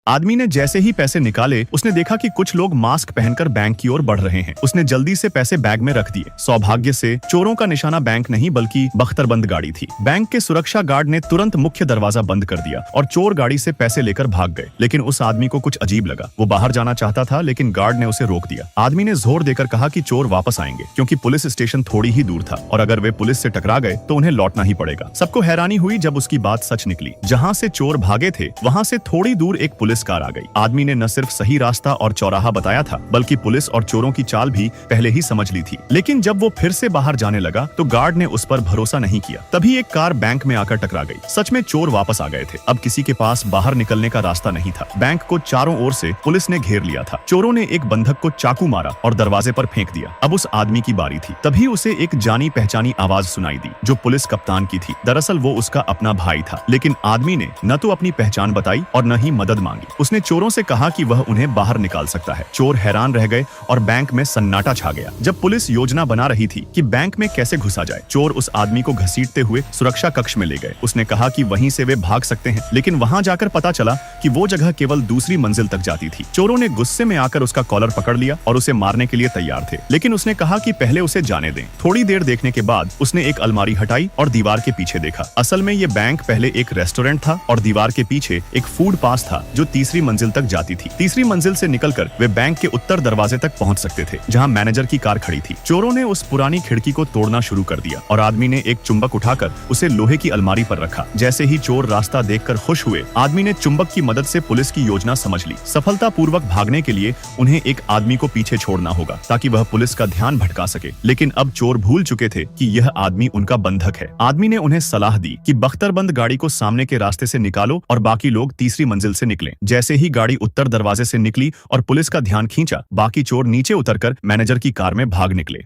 आदमी ने जैसे ही पैसे निकाले उसने देखा कि कुछ लोग मास्क पहनकर बैंक की ओर बढ़ रहे हैं। उसने जल्दी से पैसे बैग में रख दिए। सौभाग्य से चोरों का निशाना बैंक नहीं बल्कि बख्तरबंद गाड़ी थी। बैंक के सुरक्षा गार्ड ने तुरंत मुख्य दरवाजा बंद कर दिया और चोर गाड़ी से पैसे लेकर भाग गए। लेकिन उस आदमी को कुछ अजीब लगा। वो बाहर जाना चाहता था लेकिन गार्ड ने उसे रोक दिया। आदमी ने जोर देकर कहा कि चोर वापस आएंगे क्योंकि पुलिस स्टेशन थोड़ी ही दूर था और अगर वे पुलिस से टकरा गए तो उन्हें लौटना ही पड़ेगा। सबको हैरानी हुई जब उसकी बात सच निकली। जहाँ से चोर भागे थे वहाँ से थोड़ी दूर एक पुलिस कार आ गई। आदमी ने न सिर्फ सही रास्ता और चौराहा बताया था बल्कि पुलिस और चोरों की चाल भी पहले ही समझ ली थी। लेकिन जब वो फिर से बाहर जाने लगा तो गार्ड ने उस पर भरोसा नहीं किया। तभी एक कार बैंक में आकर टकरा गई। सच में चोर वापस आ गए थे। अब किसी के पास बाहर निकलने का रास्ता नहीं था। बैंक को चारों ओर से पुलिस ने घेर लिया था। चोरों ने एक बंधक को चाकू मारा और दरवाजे पर फेंक दिया। अब उस आदमी की बारी थी। तभी उसे एक जानी पहचानी आवाज सुनाई दी जो पुलिस कप्तान की थी। दरअसल वो उसका अपना भाई था। लेकिन आदमी ने न तो अपनी पहचान बताई और न ही मदद मांगी। उसने चोरों से कहा कि वह उन्हें बाहर निकाल सकता है। चोर हैरान रह गए और बैंक में सन्नाटा छा गया। जब पुलिस योजना बना रही थी कि बैंक में कैसे घुसा जाए, चोर उस आदमी को घसीटते हुए सुरक्षा कक्ष में ले गए। उसने कहा कि वहीं से वे भाग सकते हैं, लेकिन वहां जाकर पता चला कि वो जगह केवल दूसरी मंजिल तक जाती थी। चोरों ने गुस्से में आकर उसका कॉलर पकड़ लिया और उसे मारने के लिए तैयार थे, लेकिन उसने कहा कि पहले उसे जाने दें। थोड़ी देर देखने के बाद उसने एक अलमारी हटाई और दीवार के पीछे देखा। असल में ये बैंक पहले एक रेस्टोरेंट था और दीवार के पीछे एक फूड पास था जो तीसरी मंजिल तक जाती थी। तीसरी मंजिल से निकलकर वे बैंक के उत्तर दरवाजे तक पहुंच सकते थे जहां मैनेजर की कार खड़ी थी। चोरों ने उस पुरानी खिड़की को तोड़ना शुरू कर दिया और आदमी ने एक चुंबक उठाकर उसे लोहे की अलमारी पर रखा। जैसे ही चोर रास्ता देखकर खुश हुए, आदमी ने चुंबक की मदद से पुलिस की योजना समझ ली। सफलतापूर्वक भागने के लिए उन्हें एक आदमी को पीछे छोड़ना होगा ताकि वह पुलिस का ध्यान भटका सके। लेकिन अब चोर भूल चुके थे कि यह आदमी उनका बंधक है। आदमी ने उन्हें सलाह दी कि बख्तरबंद गाड़ी को सामने के रास्ते से निकालो और बाकी लोग तीसरी मंजिल से निकलें। जैसे ही गाड़ी उत्तर दरवाजे से निकली और पुलिस का ध्यान खींचा, बाकी चोर नीचे उतरकर मैनेजर की कार में भाग निकले।